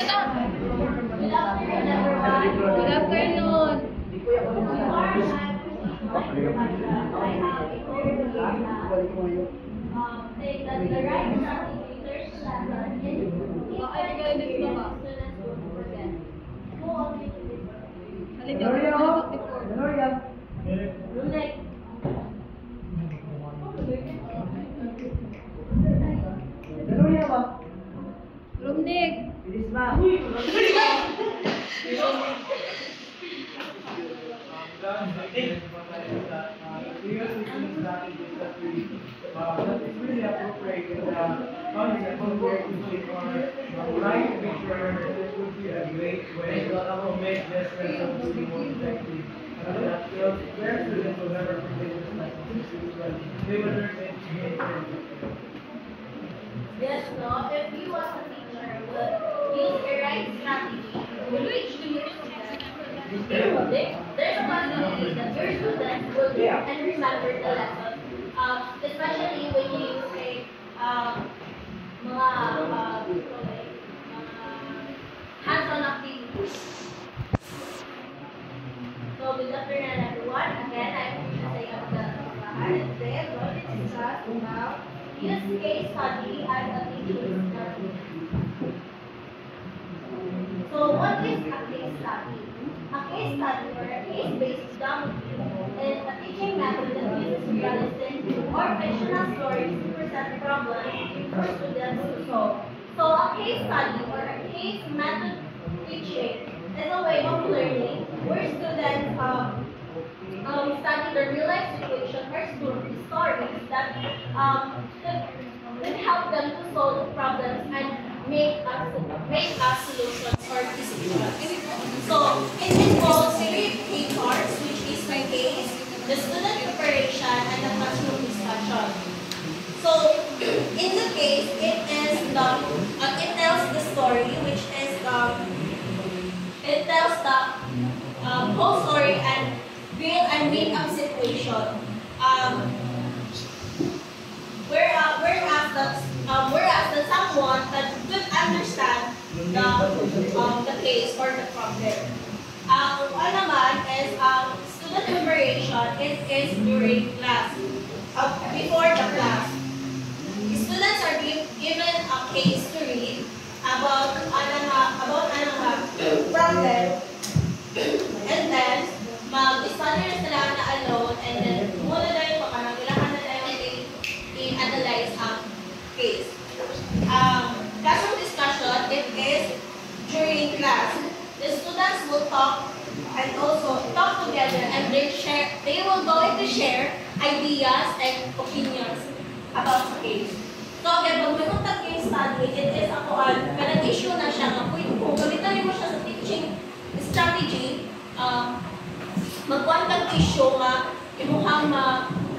Good afternoon. Rumnik. It's really appropriate in the context of where to take on trying to make sure that this would be a great way to make this lesson to be more effective. And that where students will never forget this lesson, they will learn it again. Yes, no, if you as a teacher would use the right strategy, will reach to your students, there's a possibility that your students will understand the lesson. Especially when you use mga hands-on activities. So good afternoon everyone. Again, I'm going to say about the and today I'm going to discuss about use case study as a teaching strategy. So what is a case study? A case study or a case-based example is a teaching method that uses realistic or fictional stories to present problems for students to solve. So a case study or a case method teaching is a way of learning where students study the real-life situation or stories that could help them to solve problems and make a solution or decisions. So it involves three key parts, which is the case, the student preparation, and the classroom discussion. So in the case, it tells the story, which is it tells the whole story and real and make up situation. Whereas the someone that could understand the case or the problem. Ano naman is student preparation. It is during class. Before the class, students are given a case to read about problem, and then mag-study na sila na alone, and then muna na yung kailangan na i-analyze ang case. Classroom discussion, it is during class. The students will talk and also talk together, and they will going to share ideas and opinions about the case. So again, pag may kung case study, it is kanang issue na siya nga kung gamitin mo siya sa teaching strategy, magkuhan kang issue nga imuhang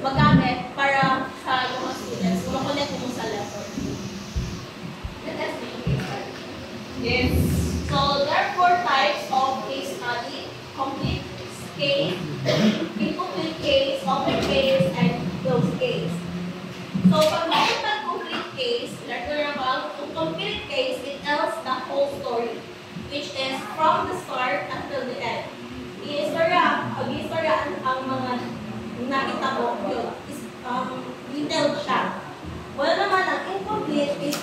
magamit para sa mga students kung makulit mo sa lesson. That's the case study. Yes. So there are 4 types of case study: complete case, incomplete case, open case, and closed case. So pag mayroon ng complete case, complete case, it tells the whole story, which is from the start until the end. I-istorya ang mga nakita mo, yun, detailed siya. Wala naman ang incomplete is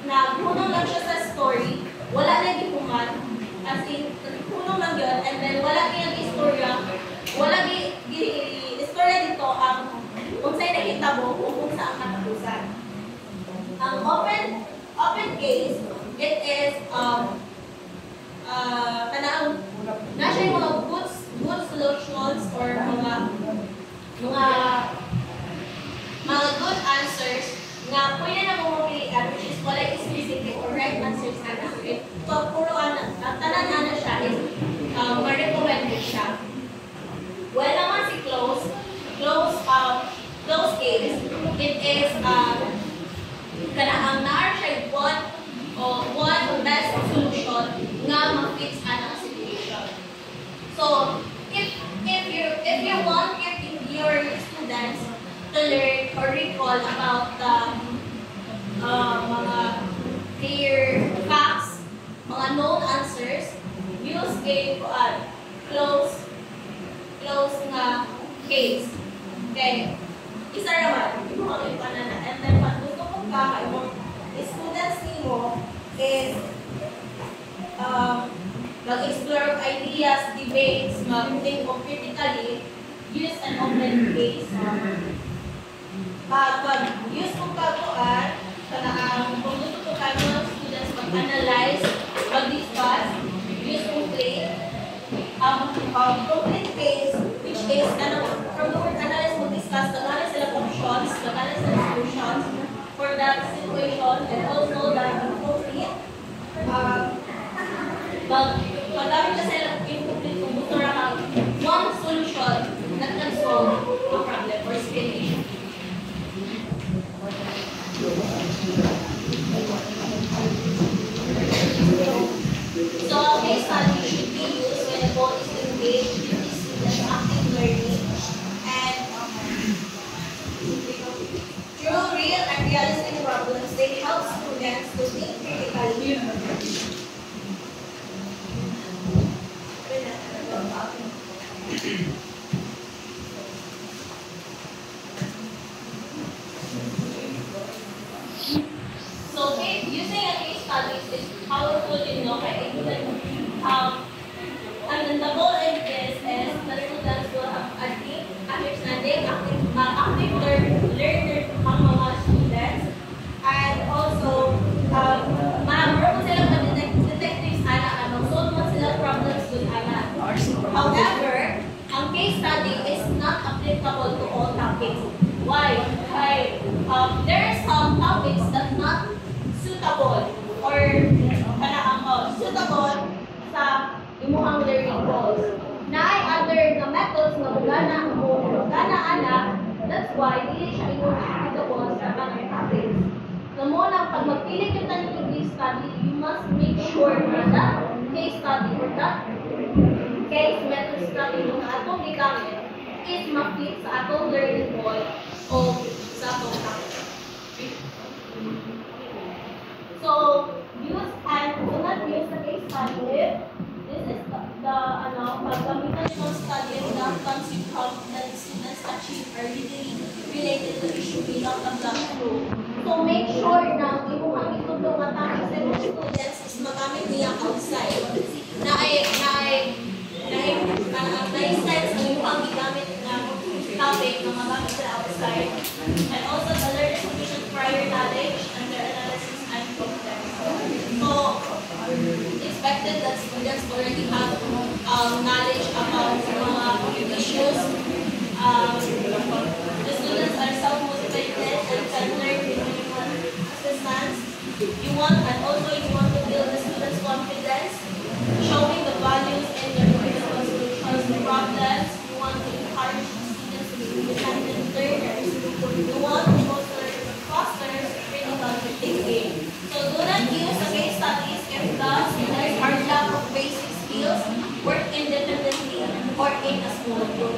na punong lang siya sa story, wala na gipungan, as in, punong lang yun, and then wala niyang istorya, wala istorya dito ang kung sa'yo nakita mo, kung saan katapusan. Ang open case, it is nasa yung mga good solutions or mga good answers na pwede na mong mapilian, which is wala specific or right answers na natin. So, puro tanan na siya is ma-recommended siya. Well naman si close case, it is kanahang naar siya one best solution nga ma-fix anong situation. So, if you want your students to learn or recall about the mga their facts, mga professors use a close nga case. Okay. Isa naman, yung mga ipanana. And then, pag gusto ko ka, yung students nimo is mag-explore of ideas, debates, mag-think of critically, use an open case. Pag use ko kaguan, kung gusto ko ka mga students mag-analyze, mag-discuss, use complete, complete case, which is, from the word analyze, mag-discuss, nagana sila options, nagana sila solutions for that situation, and also that complete, pag-gamit ka sila incomplete kung gusto na kang one solution na can solve a problem or situation. So, a case study should be used when the goal is to engage in the students' active learning and through real and realistic problems, they help students to think critically. So, using a case study is powerful in knowing and then the goal in this is the students will have a deep understanding, active learner ang mga students, and also meron sila detectives solve mo sila problems with However, ang case study is not applicable to all topics. Why? There are some topics that not suitable or suitable sa imuhang learning goals. Naay other na methods na gana anak, that's why dili siya applicable sa mga topics. Muna, pag magpili kita ng case study, you must make sure na that case study or that case method study na atong gigamit is ma-fit sa atong learning goal o sa atong topic. So, use and do not use the case study if this is paggamitan ng study that comes with that students achieve or related to issue bilang blank through. So, make sure na imuhang itutong matangin sa mga students is magamit niya outside. Na-sense na imuhang igamit na topic na magamit sila outside. And also, the learner sufficient prior knowledge and their analysis and context. So, expected that students already have knowledge about mga issues. The students are self-motivated and can learn with minimal assistance. You want to build the students' confidence, showing the values in their critical solutions to problems. You want to encourage students to be independent learners. You want to foster critical thinking. So do not use the case studies if the students are lack of basic skills, work independently, or in a small group.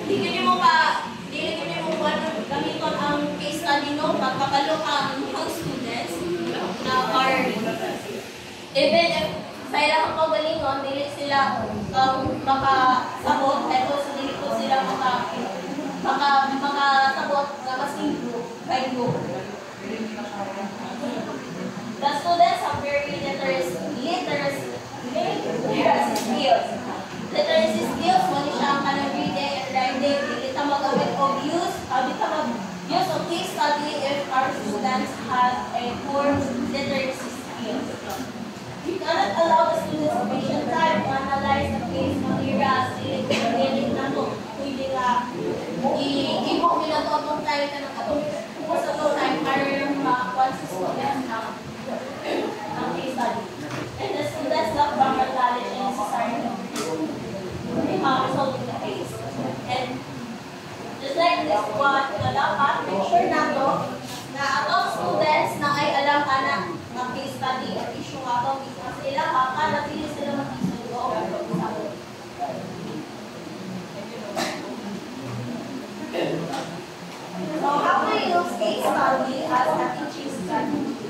Dili mo gamiton ang case study no pagkabalo ang students na are even if sa ilang kagalingon dili sila makasabot at also dili ko sila makasabot na kasing group by group. The students have very literacy skills. Literacy skills, wali siya ang reading and writing, dili ta magamit of use of case study if our students have a poor literacy skills. You cannot allow the students sufficient time to analyze the case materials, dili na mo, pwede nga i-ibok nila ito atong time ka ng atong sa itong time para yung makakuha sa students ng case study. And the students lack background knowledge and necessary resolving the case. And just like this one, dapat make sure na to na atong students na ay alam anak ng case study at issue nga atong because sila nakatili sila mag-isugo o mag-usapin. So how do you use case study as a teaching strategy?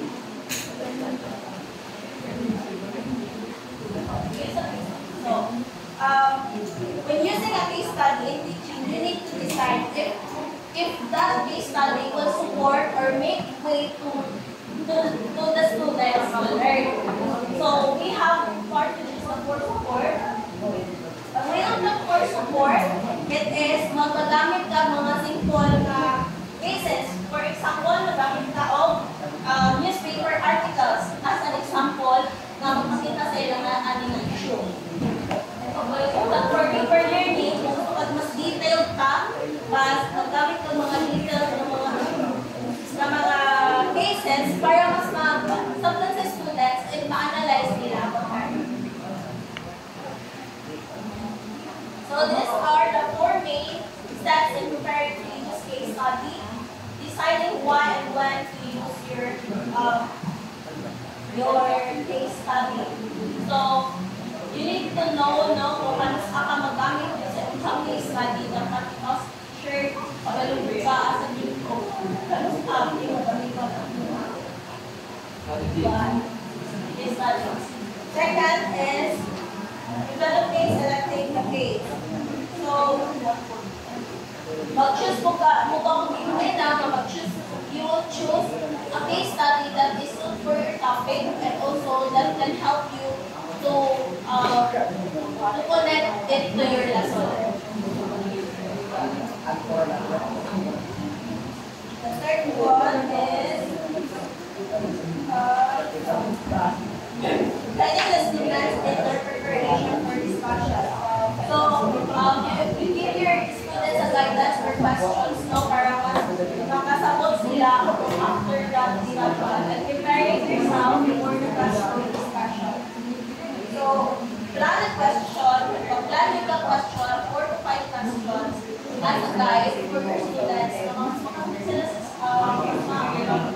study and teaching, you need to decide if that case study will support or make way to the students to learn. So we have part which is the for support. Pag mayroon ng for support, it is magagamit ka mga simple na cases. For example, magamit ka of newspaper articles as an example na magpakita sa ilang na aning issue. For paper learning, kung pag mas detailed ka, mas magamit ka mga details ng mga cases para mas sabtan sa students and ma-analyze nila. So these are the four main steps in preparing to use case study. Deciding why and when to use your case study. So you need to know kung paano ka magamit sa isang case study dapat sure available ka as a new case study. Second is developing selecting the case. So mag-choose mo kung you will choose a case study that is suited for your topic and also that can help you to connect it to your lesson. The third one is guiding the students in their preparation for discussion. So, you give your students a guidance for questions, para makasabot sila after that discussion and preparing yourself for the classroom discussion. So, plan a question, plan yung question, 4 to 5 questions as a guide for your students.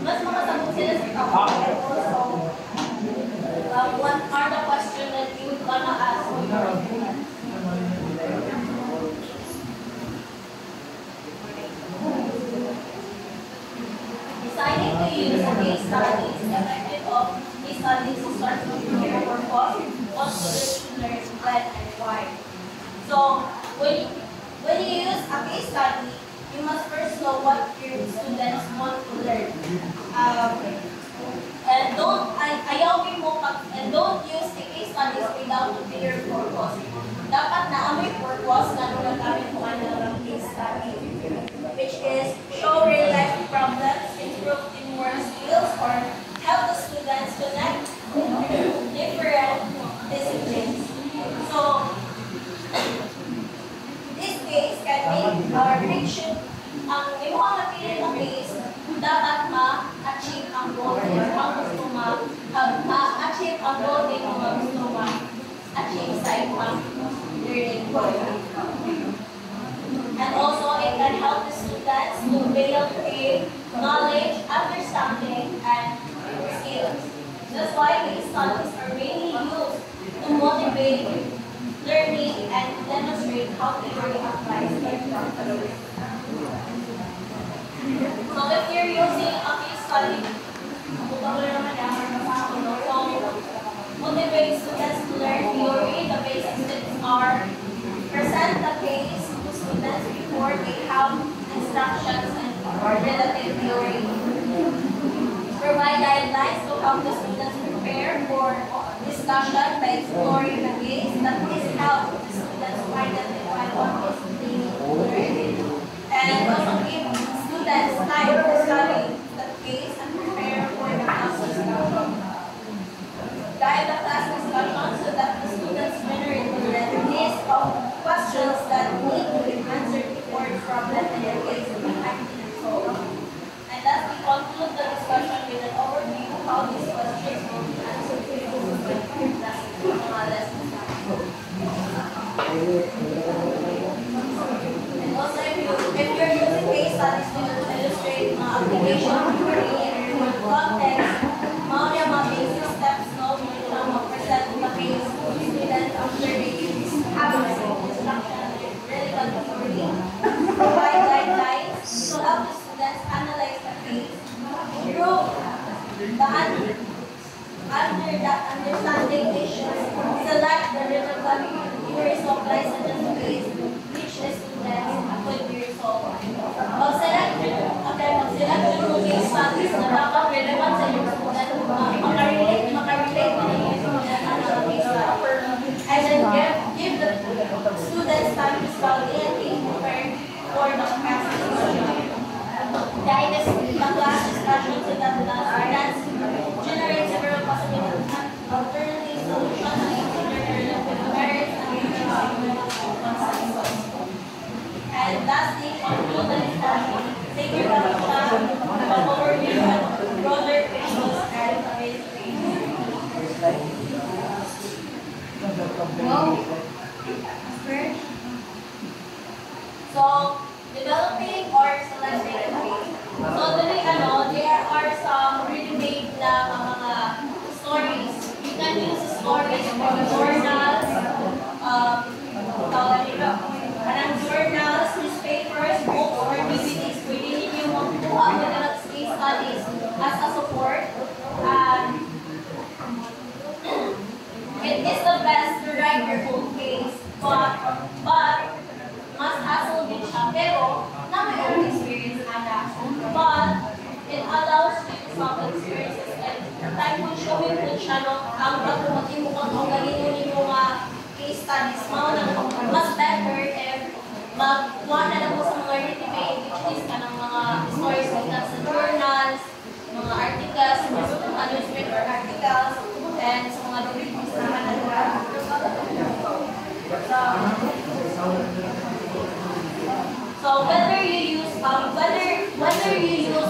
Mas makasagot sila sa topic and also what are the questions that you gonna ask for your students. Deciding to use a case study is effective of case studies to start from your purpose, what students should learn, when, and why. So, when you use a case study, you must first know what your students want to learn. And don't use the case studies without a clear purpose. Dapat na may purpose na nagamit mo ng case study, which is show real life problems, improve teamwork skills, or help the students connect different disciplines. So, this case can make our fiction. Ang imuang napili ng case, dapat ma-achieve ang goal niya, ang gusto ma-achieve ang goal niya, ang gusto ma-achieve sa ibang learning program. And also, it can help the students to build knowledge, understanding, and skills. That's why these studies are mainly used to motivate learning and demonstrate how theory applies in practice. So if you're using a case study, motivate students to learn theory. The basic steps are present the case to students before they have instructions and relative theory. Provide guidelines to help the students prepare for discussion by exploring the case. That is help the students to identify what is being learned. And also give students time to study the case and prepare for the class discussion. Guide the class discussion so that the students generate a list of questions that need to be answered before the problem and the case is actually solved. And thus we conclude the discussion with an overview of how these questions will be answered before the lesson. And also if you're using case studies to illustrate application theory context, mga basic steps present the case to students after they have instruction relevant theory. Provide guidelines to help the students analyze the case, improve the understanding issues, select the relevant theories of license And lastly, conclude the discussion. Take your time to overview broader issues and so, developing or selecting a faith. So, there are some really-made na mga stories. You can use stories from journals, journals, newspapers, books, or DVDs. Pwede ninyo magkuha ng case studies as a support. It is the best to write your own case, but mas hassle din siya. Pero, na may own experience ana. But, it allows you to solve experiences and time will show you kung siya ang pagkumatin mo kung ganito ninyo mga case studies mo na mas better if magkuha na lang po sa mga written which is kanang mga stories like sa journals, mga articles, mga newspaper articles, and sa mga documents na kanang so whether you use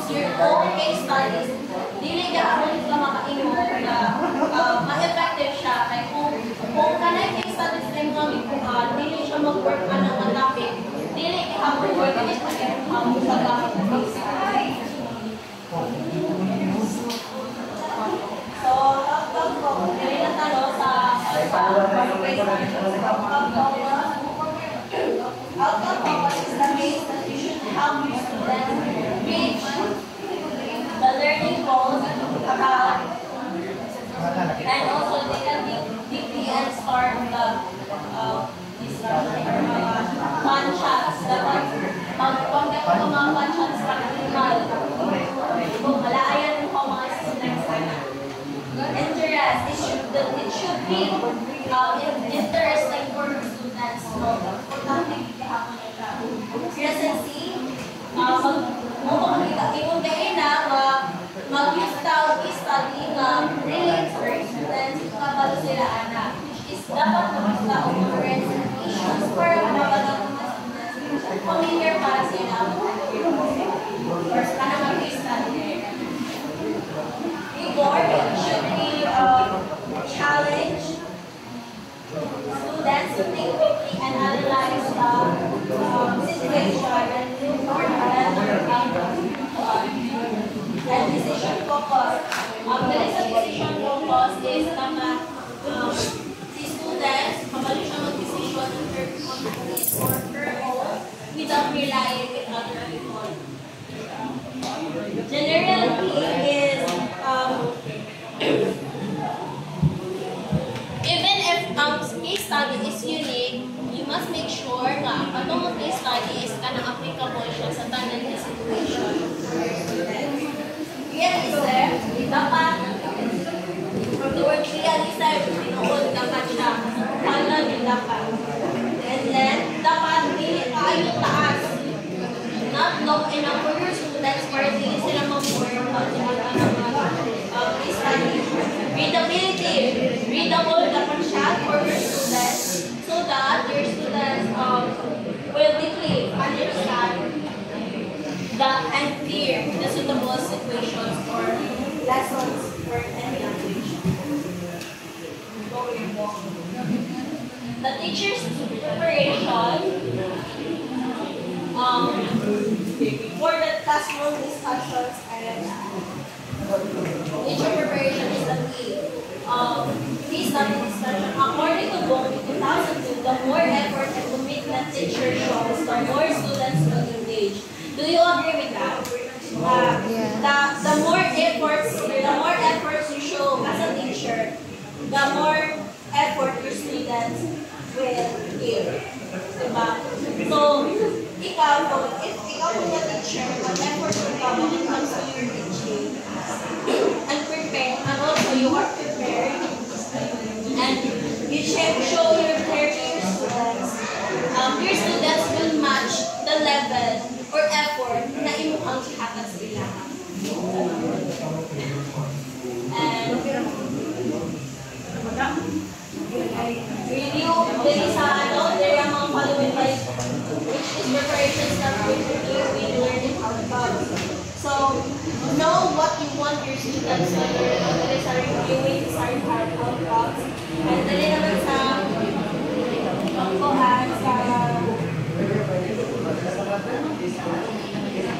your own case studies, dili ka ako makaingon na ma-effective siya. Like kung kanay case studies na yung mga gikuhan, dili siya mag-work ka ng mga topic, dili ka mag-work ka ng mga paggamit ng case studies. So, dili na talo sa outcome is the base that you should help your students reach the learning goals about, and also they can deeply and start the discussion or fun chats. Dapat magpagkat ko mga fun chats practical. Kung malaayan mo mga students interest, it should be interesting for the students. Presently, mag-iwan kayo na mag-use tawag study na relates for students kapag sila anak. Which is dapat mag-use tawag presentations para mabagal mga students familiar para sila or sa kanang case study. Before, it should be challenge students to think quickly and analyze the situation and decision focus. The decision focus is si students, kapag siya mag-decision on his or her own without relying on other people. Generally is even if case study is unique, you must make sure na anong case study is kanang applicable siya sa tanan nga situation. Realize, dapat from the word realize, tinuod dapat siya. Tanan yung dapat. And then, dapat hindi kayo taas. Not low enough for your students para hindi sila mag-work out case study. Readability. Readable dapat siya for your students so that your students will deeply understand and clear the suitable situations or lessons for any language. The teacher's preparation for the classroom discussions and teacher preparation is the key. Please study discussion. According to book 2002, the more effort and commitment teacher shows, the more students will engage. Do you agree with that? The more efforts you show as a teacher, the more effort your students will give. Diba? So, if ikaw po yung teacher, mag-effort ka when it comes to your teaching, and prepare, and also you are prepared, and you show your care to your students will match the level or effort na imuhang sihatas nila. And review din sa preparation stuff we learning how to comes. So, know what you want your students to learn. Dali sa reviewing, sa outcomes. And dali naman sa pangkuhan, sa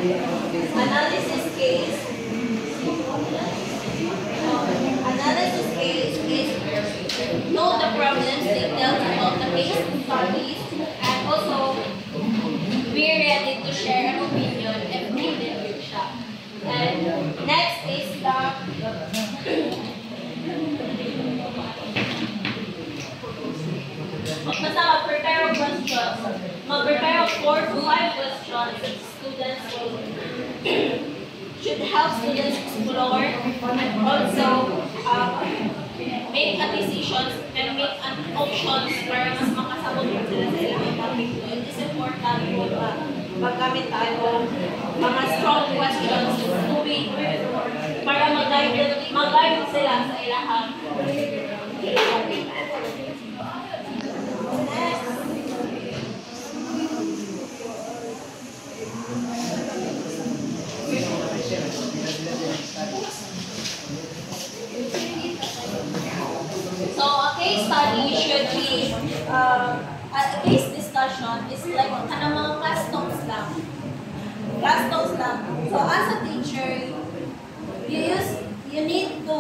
analysis case. Analysis case is know the problems details about the case studies and also be ready to share an opinion if needed siya. And next is the basta mag-prepare of questions. Mag-prepare of 4 to 5 questions that students should help students explore and also make a decisions and make an options para mas makasabot sila sa ilang topic. It is important po na maggamit tayo mga strong questions para mag-guide sila sa ilahang. So a case study should be a case discussion is like kanang mga class notes lang. Class notes lang. So as a teacher, you need to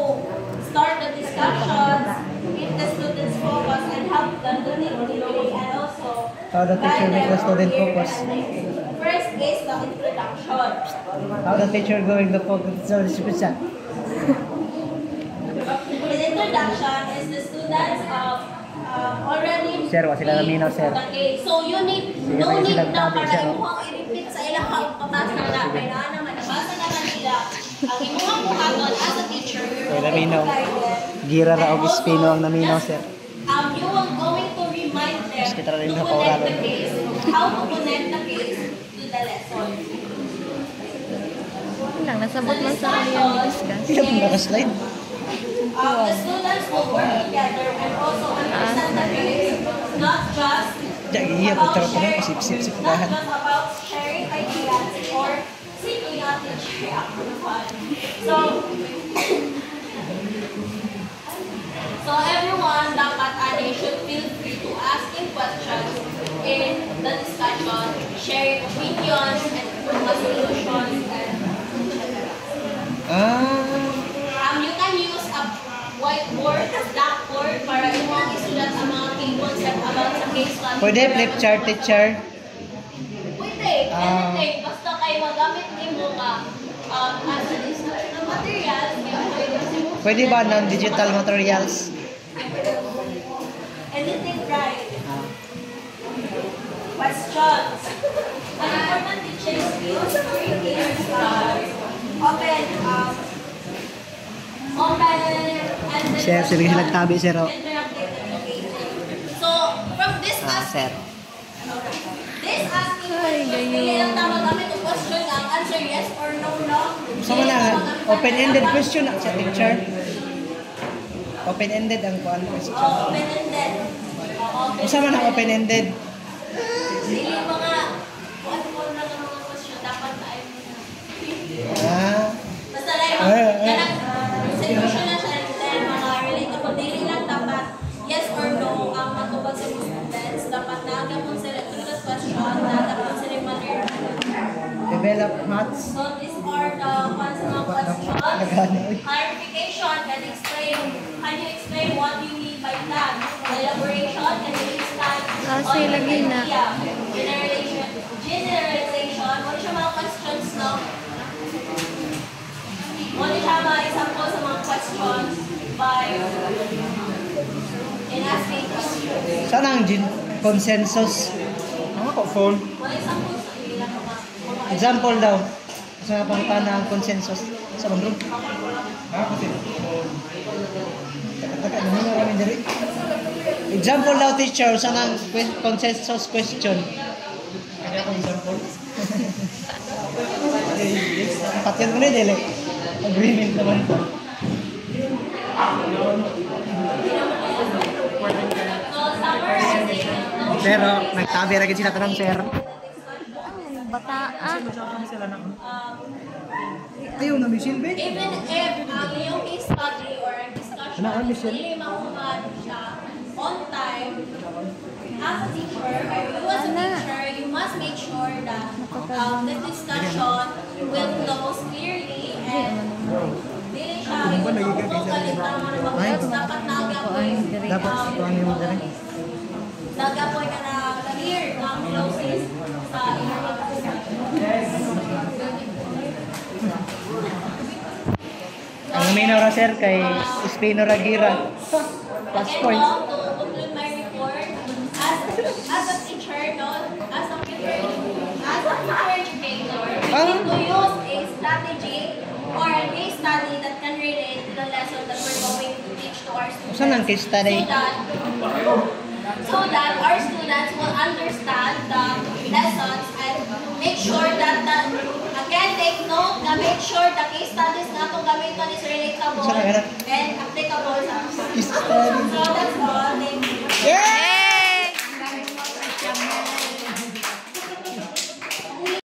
start the discussions, keep the students focus, and help them to think clearly, and also How the teacher make the student focus? First is the introduction. How the teacher going to focus on the discussion? The introduction is the students already Sir, wala sila naminaw, sir. okay. So you need Sige, no lagi need silang na tabi, para sir. imuhang i-repeat sa ilang patas na na kaya naman nabasa na kanila ang imuhang buhaton as a teacher. Wala naminaw. Gira ra og Espino ang naminaw, sir. You are going to remind them Mas kita rin to na connect pauralan. the case, how to connect the case to the lesson. Lang, nasabot lang sa kanya i-discuss. Sila pong nakaslide. The students will work together and also understand the case, not just Iya, about pagtara ko na, sharing, pasip-sip not dahan. just about sharing ideas or simply a teacher after fun. So everyone dapat should feel free to asking questions in the discussion, sharing opinions and solutions and you can use a whiteboard, a blackboard para imong isulat ang mga key concept about sa case study. Pwede flip chart, teacher. Pwede, anything. Basta kayo magamit nimo ka as a instructional materials, Pwede ba ng digital materials? anything right. Questions. An important teaching skills is open and Sir, sige sila tabi, sir. interactive education. So, from this Sir. this asking questions, hindi lang tama gamit ang question ang answer yes or no lang. Sama na, open-ended question na sa teacher. Open-ended ang kuan question. Open-ended. Sama na open-ended. Hindi mga ano na ng mga question dapat tayo Ah, basta lang yung solution na siya then mga relatable daily lang dapat yes or no ang matubag sa mga students dapat naagapon sila through the question naagapon sila yung material. develop maths. So these are the ones mga questions. Clarification can you explain what you mean by that? Elaboration can you expand on your idea? Generalization, what siya mga questions no? What siya mga example sa mga questions by in asking questions? Saan ang consensus? Ano ko, phone? What example sa ilang mga Example daw. Sa pangtana ang consensus. Sa bang room? Taka-taka, namin namin diri. Example daw, teacher. Saan ang consensus question? Ano akong example? Patiyan mo na dili. Agreement naman po. So summarizing Pero, nagtabi rin sila tanong, sir. Bataan. Ayaw na, Michelle, be. Even if ang iyong case study or discussion Ano, is Michelle? really mahumad siya on time, as a teacher, or you as a teacher, you must make sure that the discussion will flow clearly and dili siya yung kalit ang mga bagay. Dapat nagapoy. Dapat ito ang yung dali. Nagapoy ka na clear ang process sa iyong discussion. Ang main ora sir kay Espino Ragira. Plus Again, points. to conclude my report, as a teacher, no, as a teacher educator, we need to use a strategy or a case study that can relate to the lesson that we're going to teach to our students. Saan ang case study? So that our students will understand the lessons and make sure that again, take note na make sure the case studies na itong gamiton is relatable and applicable sa us. So that's all. Thank you. Yeah!